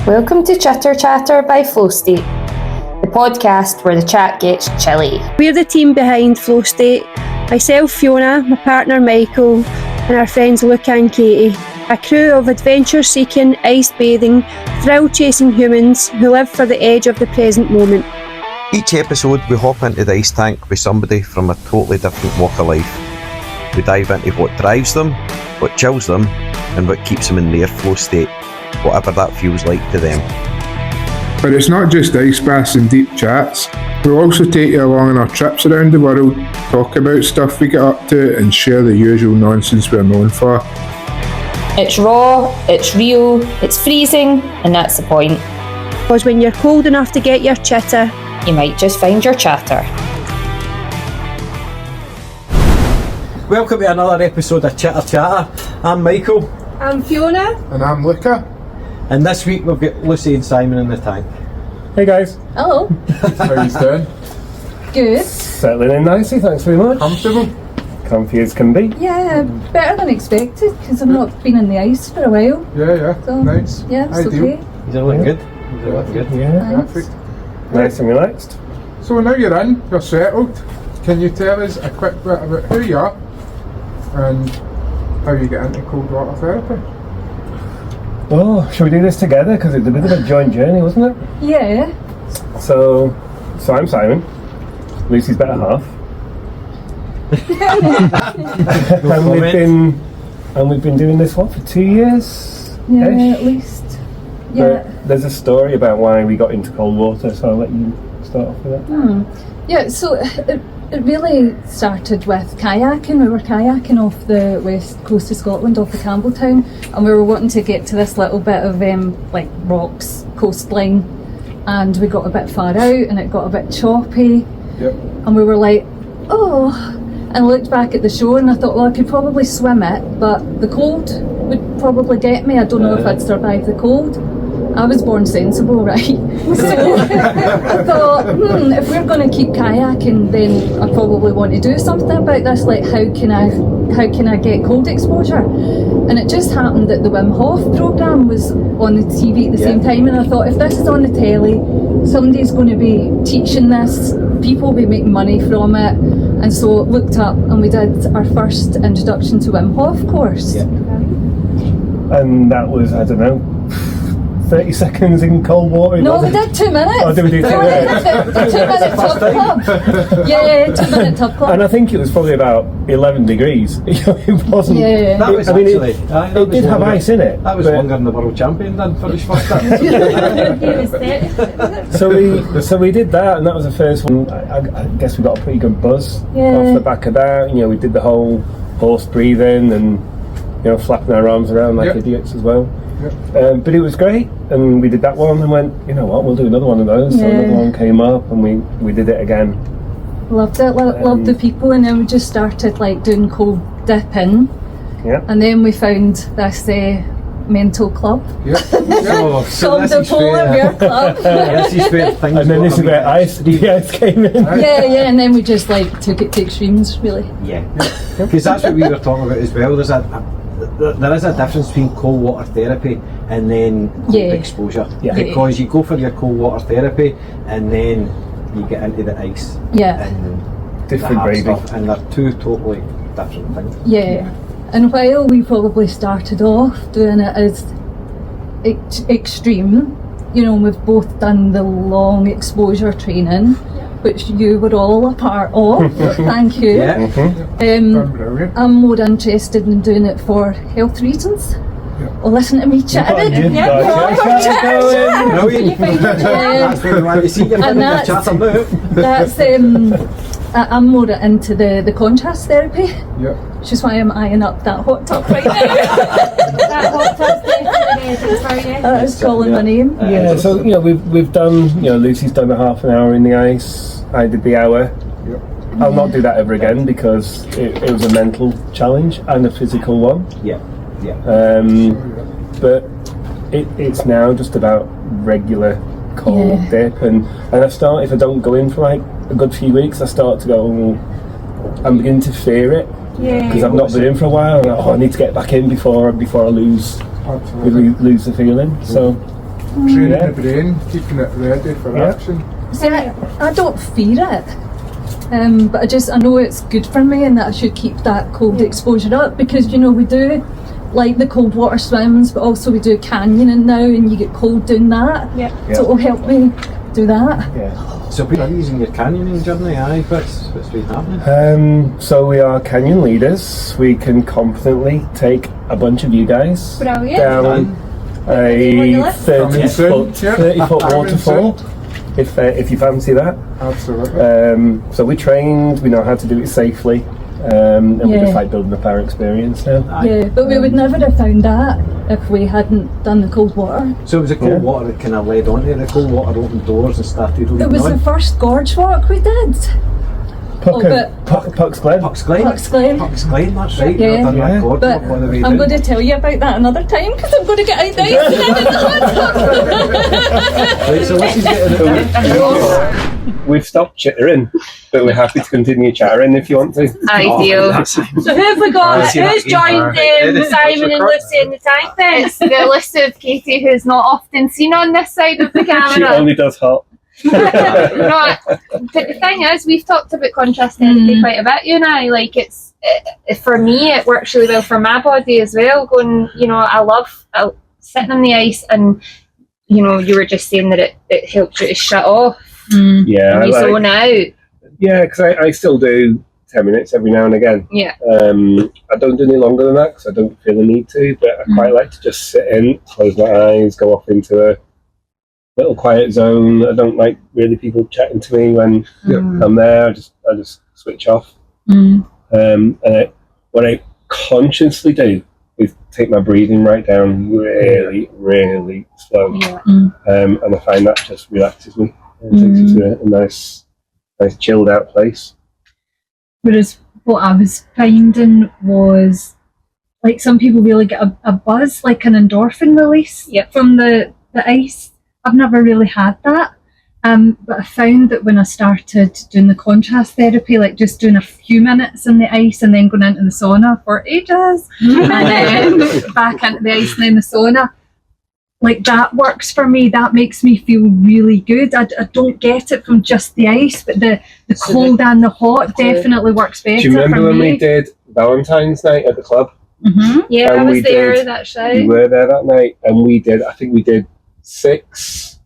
Welcome to Chitter Chatter by Flow State, the podcast where the chat gets chilly. We're the team behind Flow State, myself Fiona, my partner Michael, and our friends Luca and Katie, a crew of adventure-seeking, ice-bathing, thrill-chasing humans who live for the edge of the present moment. Each episode we hop into the ice tank with somebody from a totally different walk of life. We dive into what drives them, what chills them, and what keeps them in their flow state, whatever that feels like to them. But it's not just ice baths and deep chats. We'll also take you along on our trips around the world, talk about stuff we get up to, and share the usual nonsense we're known for. It's raw, it's real, it's freezing, and that's the point. Because when you're cold enough to get your chitter, you might just find your chatter. Welcome to another episode of Chitter Chatter. I'm Michael. I'm Fiona. And I'm Luca. And this week we've got Lucy and Simon in the tank. Hey guys. Hello. How are you doing? Good. Settling in nicely, thanks very much. Comfortable? Comfy as can be. Yeah, better than expected because I've not been in the ice for a while. Yeah, So, nice. Yeah, it's Ideal. okay. He's looking good. He's looking good. Yeah. Perfect. Nice and relaxed. So now you're in, you're settled. Can you tell us a quick bit about who you are and how you get into cold water therapy? Oh, shall we do this together? Because it's a bit of a joint journey, wasn't it? Yeah. So I'm Simon, Lucy's better half. and we've been doing this for 2 years? Yeah, at least. Yeah. But there's a story about why we got into cold water, so I'll let you start off with that. Yeah, so it really started with kayaking. We were kayaking off the west coast of Scotland, off of Campbelltown, and we were wanting to get to this little bit of like rocks, coastline, and we got a bit far out and it got a bit choppy. Yep. And we were like, oh, and I looked back at the shore and I thought, well, I could probably swim it, but the cold would probably get me. I don't know if I'd survive the cold. I was born sensible, right? So I thought, if we're going to keep kayaking, then I probably want to do something about this. Like, how can I get cold exposure? And it just happened that the Wim Hof programme was on the TV at the same time, and I thought, if this is on the telly, somebody's going to be teaching this, people will be making money from it. And so looked up and we did our first introduction to Wim Hof course. Yeah. And that was, I don't know, 30 seconds in cold water? No, we did 2 minutes. Oh, did we do 2 minutes? The 2 minute tub club. Yeah, 2 minute tub club. And I think it was probably about 11 degrees. It wasn't. Yeah. That was it did have ice in it. That was longer than the world champion done for his first time. So we did that, and that was the first one. I guess we got a pretty good buzz off the back of that. You know, we did the whole horse breathing and flapping our arms around like idiots as well. Yep. But it was great, and we did that one and went, you know what, we'll do another one of those. So another one came up and we did it again. Loved it, loved the people, and then we just started like doing cold dipping. Yeah. And then we found this mental club. Yep. So Called the Polar Bear Club. This is where things And then this is where the ice came in. Yeah, and then we just like took it to extremes, really. Yeah. Because that's what we were talking about as well. There is a difference between cold water therapy and then cold exposure. Yeah. Because you go for your cold water therapy and then you get into the ice. Yeah. And Different the hard gravy. stuff, and they're two totally different things. Yeah. And while we probably started off doing it as extreme, we've both done the long exposure training, which you were all a part of. Thank you. Yeah. Brilliant. I'm more interested in doing it for health reasons. Well, listen to me chatting. Brilliant. That's where we want to see you. And Chatter now. that's I'm more into the contrast therapy. Yep. Which is why I'm eyeing up that hot tub right now. that hot tub's definitely for you. That is calling my name. Yeah, so we've done, Lucy's done the half an hour in the ice, I did the hour. Yep. I'll not do that ever again because it was a mental challenge and a physical one. Yeah. But it's now just about regular cold dip, and I start, if I don't go in for like a good few weeks, I start to go, I'm beginning to fear it because I've not been in for a while, and I need to get back in before I lose the feeling. So Training the brain, keeping it ready for action. See, I don't fear it, but I know it's good for me and that I should keep that cold exposure up, because we do like the cold water swims, but also we do canyoning now and you get cold doing that. So it'll help me do that. So please, in your canyoning journey, what's been happening? So we are canyon leaders. We can confidently take a bunch of you guys down a 30-foot waterfall, if you fancy that. Absolutely. So we trained, we know how to do it safely, and we're just like building up our experience now. Yeah, but we would never have found that if we hadn't done the cold water. So it was the cold water that kind of led on to the cold water opened doors and started leading It was on? the first gorge walk we did. Puck's Glen. Puck's Glen, that's right. Yeah. I've done that gorge But walk on the way I'm down. going to tell you about that another time, because I'm going to get out there. Right, so let's just get into We've stopped chittering, but we're happy to continue chattering if you want to. Ideal. So who have we got? Who's joined Simon and Lucy in the tank then? It's the elusive Katie, who's not often seen on this side of the She camera. only does hot. No, but the thing is, we've talked about contrast therapy quite a bit, you and I. Like, it's for me, it works really well for my body as well. Going, I love sitting on the ice, and you were just saying that it helps you to shut off. Yeah, And you zone out. Yeah, because I still do 10 minutes every now and again. Yeah. I don't do any longer than that because I don't feel the need to, but I quite like to just sit in, close my eyes, go off into a little quiet zone. I don't like really people chatting to me when I'm there. I just switch off. And what I consciously do is take my breathing right down really, really slow. Yeah. And I find that just relaxes me. It takes you to a nice chilled out place. Whereas what I was finding was, like, some people really get a buzz, like an endorphin release from the ice. I've never really had that. But I found that when I started doing the contrast therapy, like just doing a few minutes in the ice and then going into the sauna for ages, and then back into the ice and then the sauna, like that works for me. That makes me feel really good. I don't get it from just the ice, but the cold and the hot definitely works better. Do you remember for when me. we did Valentine's night at the club? Yeah, And I was we there did- that show. We were there that night, and I think we did six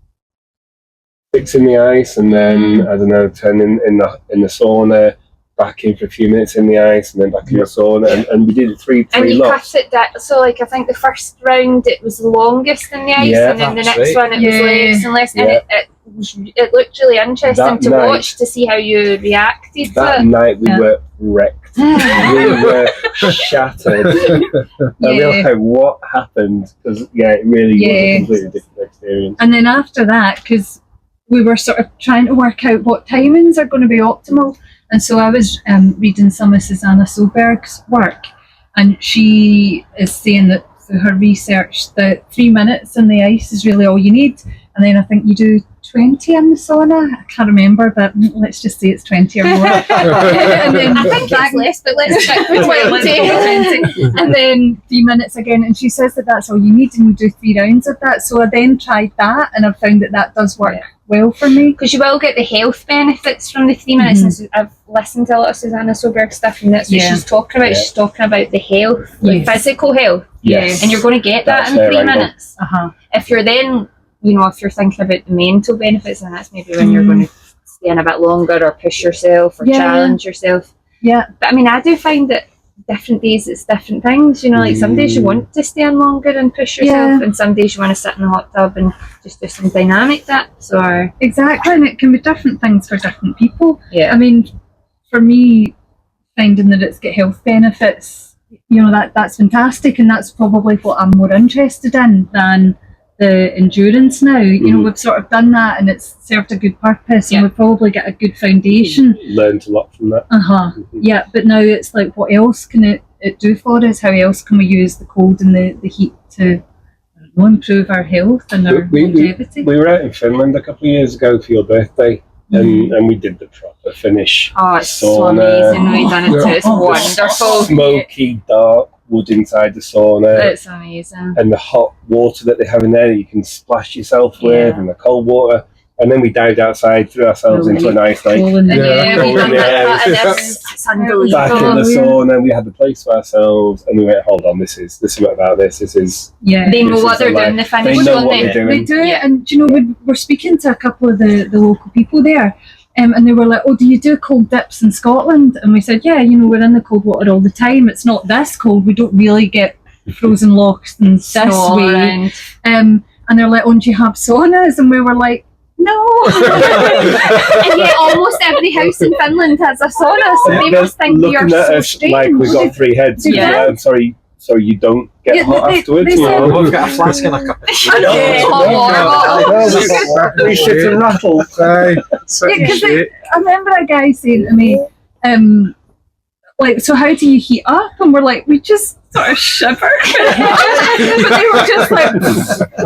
in the ice, and then I don't know, 10 in the sauna, back in for a few minutes in the ice, and then back in the sauna, and we did three And you lots. cut it down. So, like, I think the first round it was the longest in the ice, Yeah, and then the that's next right. one it was less and less. Yeah. And it looked really interesting That to night- watch, to see how you reacted That to it. night we were wrecked. We were shattered. I realised what happened, because it really was a completely different experience. And then after that, because we were sort of trying to work out what timings are going to be optimal, and so I was reading some of Susanna Solberg's work, and she is saying that through her research that 3 minutes in the ice is really all you need, and then I think you do 20 in the sauna. I can't remember, but let's just say it's 20 or more. And then I think it's less, but let's check for 20. and then 3 minutes again, and she says that that's all you need, and you do 3 rounds of that. So I then tried that, and I've found that does work well for me. Because you will get the health benefits from the 3 minutes. And I've listened to a lot of Susanna Solberg stuff, and that's what she's talking about. She's talking about the health, like physical health. Yes. And you're going to get that That's in their 3 angle. minutes. If you're then, if you're thinking about the mental benefits, then that's maybe when you're going to stay in a bit longer or push yourself or challenge yourself. Yeah. But I mean, I do find that different days it's different things, like some days you want to stay in longer and push yourself, and some days you want to sit in the hot tub and just do some dynamic dips. Or Exactly, and it can be different things for different people. Yeah. I mean, for me, finding that it's got health benefits, that's fantastic, and that's probably what I'm more interested in than the endurance now. We've sort of done that, and it's served a good purpose, and we've probably got a good foundation. Learned a lot from that. Yeah, but now it's like, what else can it do for us? How else can we use the cold and the heat to improve our health and our longevity? We were out in Finland a couple of years ago for your birthday, and we did the proper Finnish it's so sauna. amazing. We've done it too. It's wonderful. Smoky, dark wood inside the sauna. It's amazing. And the hot water that they have in there that you can splash yourself with, and the cold water. And then we dived outside, threw ourselves into a nice like We done that, and it's unbelievable. back in the sauna. We had the place to ourselves, and we went, hold on, this is what about this. This is they know what they're doing. They finish, know what they're doing. They do, and do you know, we were speaking to a couple of the local people there. And they were like, oh, do you do cold dips in Scotland? And we said, yeah, you know, we're in the cold water all the time. It's not this cold. We don't really get frozen lochs and this way. And they're like, oh, do you have saunas? And we were like, no. And yet almost every house in Finland has a sauna, so they must think you're so strange. Like we've got three heads. Yeah. I'm sorry, you don't get hot afterwards? They said, We've got a flask and a cup of tea. We shit and rattle. Because I remember a guy saying to me, like, so how do you heat up? And we're like, we just sort of shiver. But they were just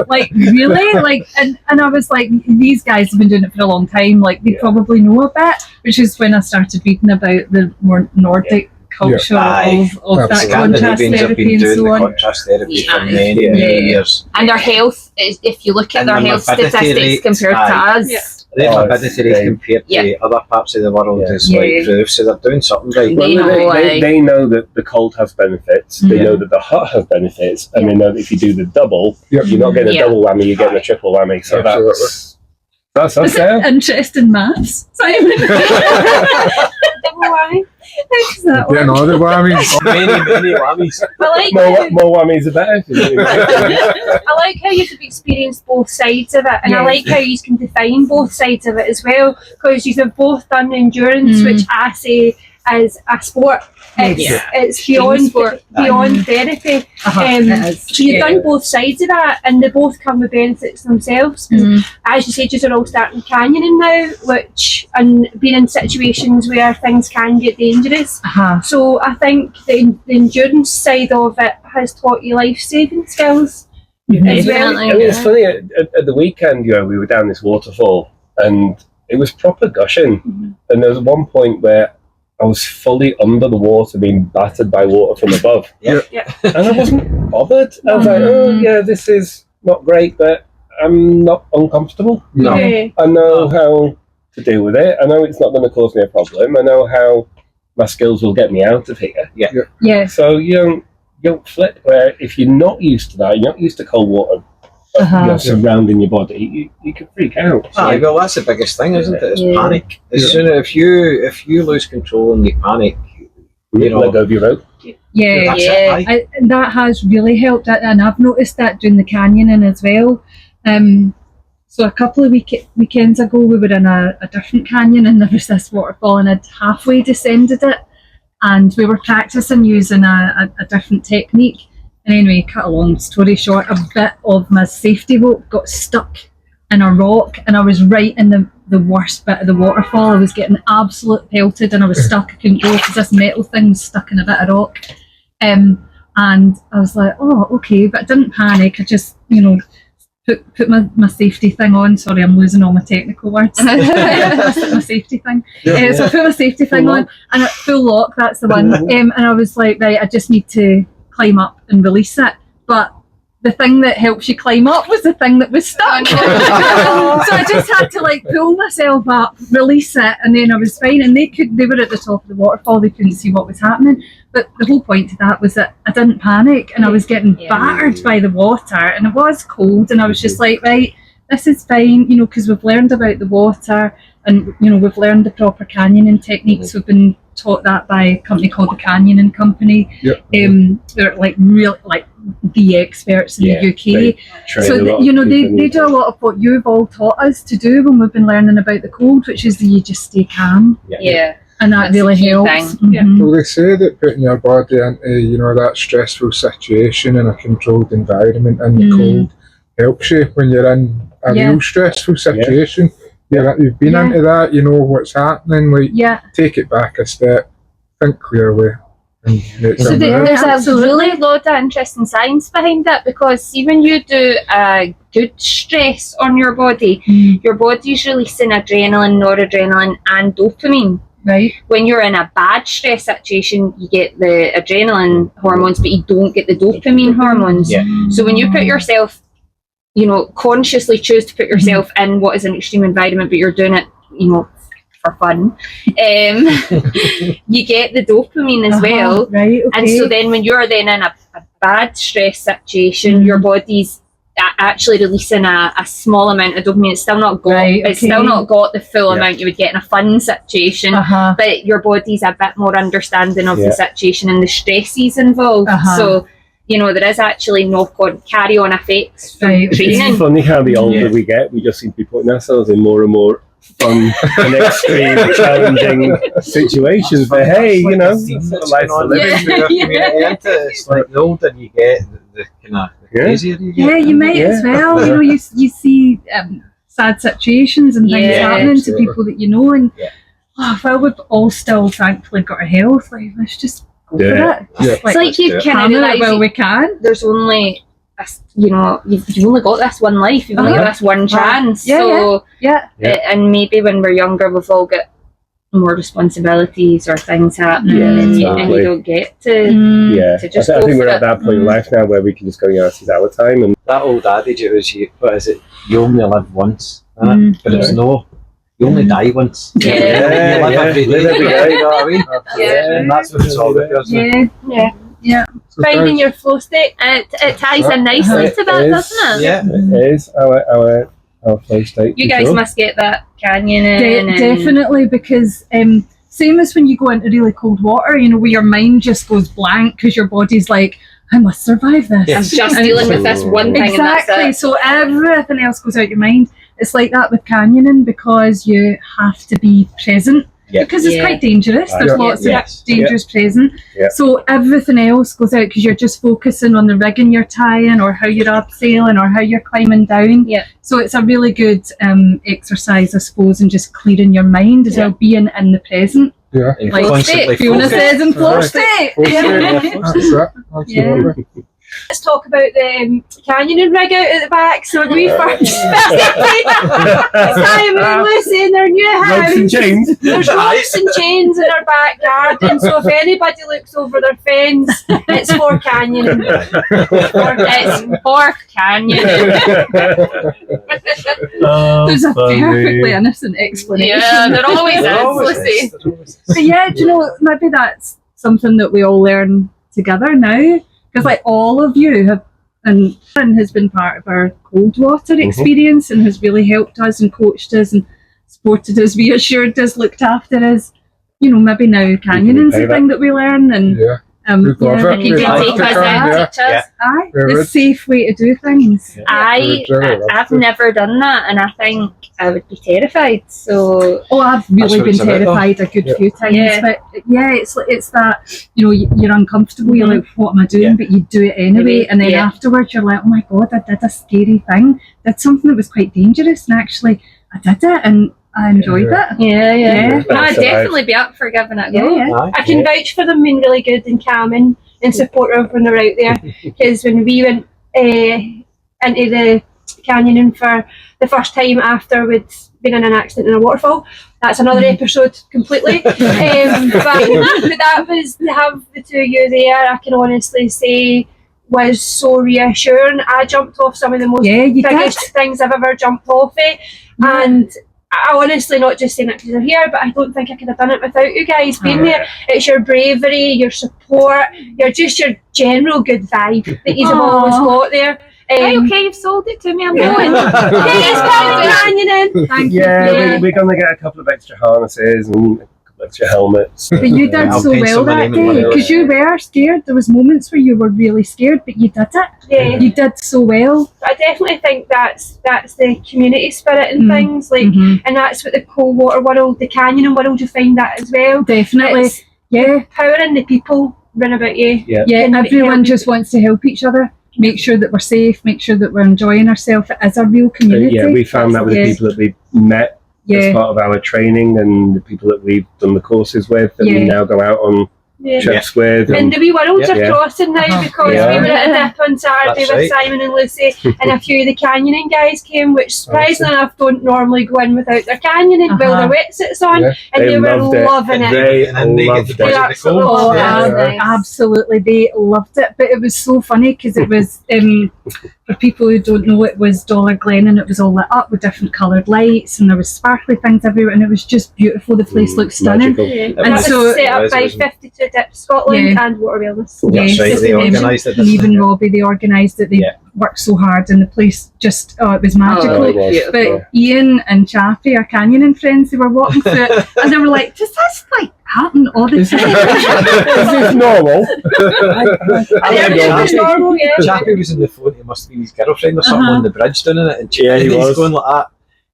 like really? Like, and I was like, these guys have been doing it for a long time. Like, they probably know a bit, which is when I started reading about the more Nordic culture of that contrast therapy and so on. Contrast therapy for many years. And their health, if you look at their health statistics compared to us, their morbidity rate compared to other parts of the world is like proof, so they're doing something right. They know that the cold has benefits, they know that the hot has benefits, and they know that if you do the double, you're not getting a double whammy, you're getting a triple whammy. So that's us there. Interest in maths, Simon. Double whammy. Getting all the whammies. Many whammies. More whammies are better. I like how you've experienced both sides of it, and I like how you can define both sides of it as well, because you've both done endurance, which I say is a sport. It's beyond therapy. So you've done both sides of that, and they both come with benefits themselves. As you said, you're all starting canyoning now, and being in situations where things can get dangerous. So I think the endurance side of it has taught you life-saving skills as well. I mean, it's funny, at the weekend, we were down this waterfall, and it was proper gushing. And there was one point where I was fully under the water, being battered by water from above. And I wasn't bothered. I was like, oh yeah, this is not great, but I'm not uncomfortable. I know how to deal with it. I know it's not going to cause me a problem. I know how my skills will get me out of here. So you don't flip, where if you're not used to that, you're not used to cold water surrounding your body, you can freak out. Well, that's the biggest thing, isn't it? It's panic. As soon as if you lose control and you panic, let go of your rope. That has really helped, and I've noticed that doing the canyoning as well. So a couple of weekends ago, we were in a different canyon, and there was this waterfall, and I'd halfway descended it, and we were practicing using a different technique. And anyway, cut a long story short, a bit of my safety rope got stuck in a rock, and I was right in the worst bit of the waterfall. I was getting absolute pelted, and I was stuck. I couldn't go because this metal thing was stuck in a bit of rock. And I was like, oh, okay, but I didn't panic. I just, put my safety thing on. Sorry, I'm losing all my technical words. My safety thing. So I put my safety thing on, and at full lock, that's the one. And I was like, right, I just need to climb up and release it, but the thing that helps you climb up was the thing that was stuck. So I just had to pull myself up, release it, and then I was fine. And they were at the top of the waterfall, they couldn't see what was happening, but the whole point to that was that I didn't panic, and I was getting battered by the water, and it was cold, and I was just like, right, this is fine, because we've learned about the water, and we've learned the proper canyoning techniques. We've been taught that by a company called the Canyoning Company. They're really the experts in the UK. So they do a lot of what you've all taught us to do when we've been learning about the cold, which is that you just stay calm. And that really helps. Well, they say that putting your body into that stressful situation in a controlled environment in the cold helps you when you're in a real stressful situation. You've been into that, you know what's happening, take it back a step, think clearly. So there's a really lot of interesting science behind it, because see, when you do a good stress on your body's releasing adrenaline, noradrenaline and dopamine. Right. When you're in a bad stress situation, you get the adrenaline hormones, but you don't get the dopamine hormones. Yeah. So when you put yourself, consciously choose to put yourself in what is an extreme environment, but you're doing it, for fun, you get the dopamine as well. Right. Okay. And so then when you're then in a bad stress situation, your body's actually releasing a small amount of dopamine. It's still not got it's still not got the full amount you would get in a fun situation, but your body's a bit more understanding of the situation and the stresses involved. So there is actually knock-on carry-on effects from training. It's funny how the older we get, we just seem to be putting ourselves in more and more fun and extreme challenging situations, but hey, life's a living. It's like the older you get, the kind of crazier you get. Yeah, you might as well. You see sad situations and things happening to people that you know, and well, we've all still thankfully got our health. Like, let's just go for it. It's like you kind of realize well we can. There's only you've only got this one life. You've only got this one chance. And maybe when we're younger, we've all got more responsibilities or things happening, and you don't get to just. I think we're at that point in life now where we can just go, this is our time. And that old adage, it was you only live once, but it's no. You only die once. You live every day. You know what I mean? And that's what it's all about. Yeah. Finding your flow state, it ties in nicely to that, doesn't it? Yeah, it is our flow state. You guys must get that canyoning. Definitely, because same as when you go into really cold water, where your mind just goes blank because your body's like, I must survive this. I'm just dealing with this one thing. Exactly. And that's it. So everything else goes out your mind. It's like that with canyoning because you have to be present. Because it's quite dangerous. There's lots of dangers present. So everything else goes out because you're just focusing on the rigging you're tying or how you're abseiling or how you're climbing down. So it's a really good exercise, I suppose, in just clearing your mind as well, being in the present. Like Fiona says in flow state. Absolutely. Let's talk about the canyoning rig out at the back. So when we first Simon and Lucy in their new house, ropes and chains. There's ropes and chains in our back garden. So if anybody looks over their fence, it's for canyoning. It's for canyoning. There's a perfectly innocent explanation. Yeah, there always is, Lucy. But maybe that's something that we all learn together now. Because like all of you have, and has been part of our cold water experience and has really helped us and coached us and supported us, reassured us, looked after us. Maybe now canyoning's the thing that we learn, and we love it. You can take us and teach us. Aye, the safe way to do things. I've never done that, and I think I would be terrified. So I've really been terrified a good few times. But it's that you're uncomfortable. You're like, what am I doing? But you do it anyway, and then afterwards you're like, oh my god, I did a scary thing. Did something that was quite dangerous, and actually I did it, and I enjoyed it. No, I'd definitely be up for giving it a go. I can vouch for them being really good and calming and supportive when they're out there. Because when we went into the canyoning for the first time after we'd been in an accident in a waterfall, that's another episode completely. But that was, to have the two of you there, I can honestly say, was so reassuring. I jumped off some of the most biggest things I've ever jumped off it, and I honestly, not just saying it because they're here, but I don't think I could have done it without you guys being there. It's your bravery, your support, your general good vibe that you've always got there. Okay, you've sold it to me. I'm going. Thank you. We're going to get a couple of extra harnesses and a couple of extra helmets. But you did so well that day because you were scared. There was moments where you were really scared, but you did it. Yeah, you did so well. I definitely think that's the community spirit and things and that's what the cold water world, the canyoning world, you find that as well. Definitely, it's empowering the people round about you. Everyone just wants to help each other. Make sure that we're safe, make sure that we're enjoying ourselves. It is a real community. We found that with the people that we met as part of our training and the people that we've done the courses with, that we now go out on Chef's Square. And the wee worlds are Yeah. crossing now because we were at a dip on Saturday That's with right. Simon and Lucy, and a few of the canyoning guys came, which surprisingly enough don't normally go in without their canyoning, well, their wetsuits on, Yeah. and they were loved it. loving it. They And then they loved get the it. They buzz of the absolutely cold. loved Yeah. it. Nice. Absolutely, they loved it. But it was so funny because it was, for people who don't know, it was Dollar Glen and it was all lit up with different coloured lights and there was sparkly things everywhere and it was just beautiful. The place looked stunning. Magical. Yeah. And And that so- was set up by It was- 52 Dip Scotland Yeah. and Water Wellness. That's right, they organised it. And even Robbie, they organised it. They Yeah. worked so hard and the place just, it was magical. Oh, it was. beautiful. But Ian and Chappie, our canyoning friends, they were walking through it and they were like, does this like happen all the Is time? this normal? And everything was normal, yeah. Chappie was in the phone, it must be his girlfriend or something on the bridge doing it, and Yeah, he he's was. going like that.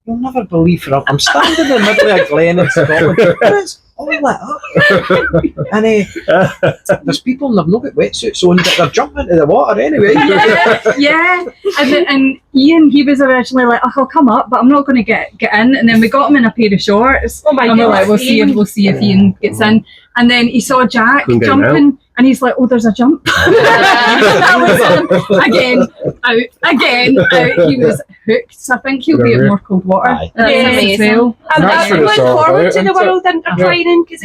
You'll never believe it. I'm standing in the middle of a glen in Scotland, and it's all lit up. And there's people and they've not got wetsuits on, but they're jumping into the water anyway. Yeah, and Ian, he was originally like, oh, I'll come up, but I'm not going to get in. And then we got him in a pair of shorts. Oh my And we're God, like, we'll see if Ian gets in. And then he saw Jack Couldn't get him jumping, and he's like, oh, there's a jump. That was him. Again, out. He was hooked. So I think he'll be at more cold water. Aye. That's Yeah. amazing. As well. I'm That's what looking it's all forward about, to the isn't it? world intertwining because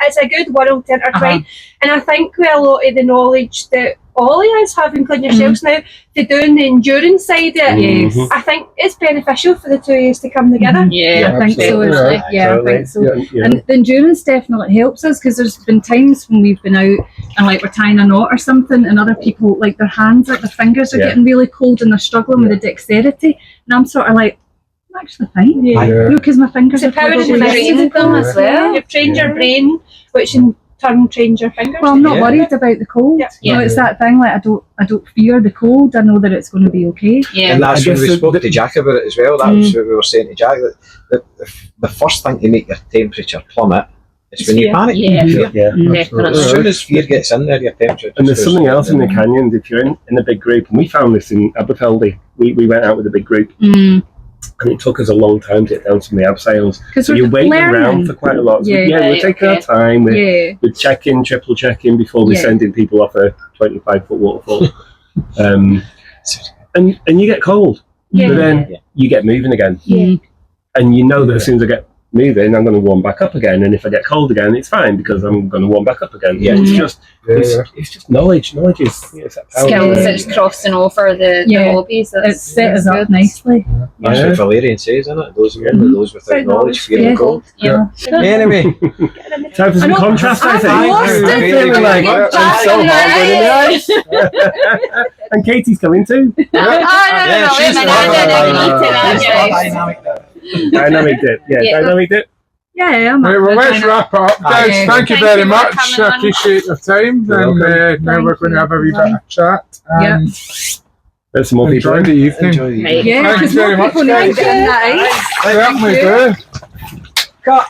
it's a good world to intertwine, and I think with a lot of the knowledge that Ollie has, having including yourselves now, to doing the endurance side of it, Mhm. I think it's beneficial for the two of us to come together. Yeah. I think so. absolutely. As well. Yeah, I think so. Yeah. And the endurance definitely helps us because there's been times when we've been out and like we're tying a knot or something and other people, like their hands, like their fingers are Yeah. getting really cold and they're struggling with the dexterity, and I'm sort of like, I'm actually fine. Yeah. You know, because my fingers It's are empowering probably to train them as well. You've trained your brain, which in turn trains your fingers. Well, I'm not Yeah. worried about the cold. Yeah. You know, it's that thing like I don't fear the cold. I know that it's going to be okay. Yeah. And that's I when guess we spoke to Jack about it as well. That was what we were saying to Jack, that the first thing to make your temperature plummet is when you fear. panic. Yeah. Fear. Yeah. As Definitely. soon as fear gets in there, your temperature And there's just something goes else in the canyons. If you're in a big group, and we found this in Aberfeldy, we went out with a big group, and it took us a long time to get down some of the abseils. Because So you're waiting around for quite a lot. So Yeah. we're taking our Okay. time. Yeah. We're checking, triple checking before we're Yeah. sending people off a 25-foot waterfall. And you get cold, Yeah. but then Yeah. you get moving again, and you know that as soon as I get moving, I'm going to warm back up again. And if I get cold again, it's fine because I'm going to warm back up again. Yeah. It's just Yeah, it's just knowledge. Knowledge is it's that power. Skills Yeah. that's crossing over the Yeah. hobbies. It's set us up good. nicely. That's what Valerian says, isn't it? Those those without Without knowledge, fear Yeah. the cold. Yeah. Anyway, Time for some contrast, I think. I've lost it. They were like, Get I'm back so in the hard in the ice. ice. And Katie's coming too. Oh, no, wait a minute. Dynamic dip. Yeah, Yeah. dynamic dip. Yeah, I'm Right, up well, for let's trying wrap up. Guys, Okay. thank you Thank very you for much. coming I on. appreciate your time. You're And welcome. now we're going to have a wee bit of chat. And There's some more people. enjoy the evening. enjoy the Right. Yeah, Thank because you very more much, people need to guys. get in that ice. Certainly do. Cut.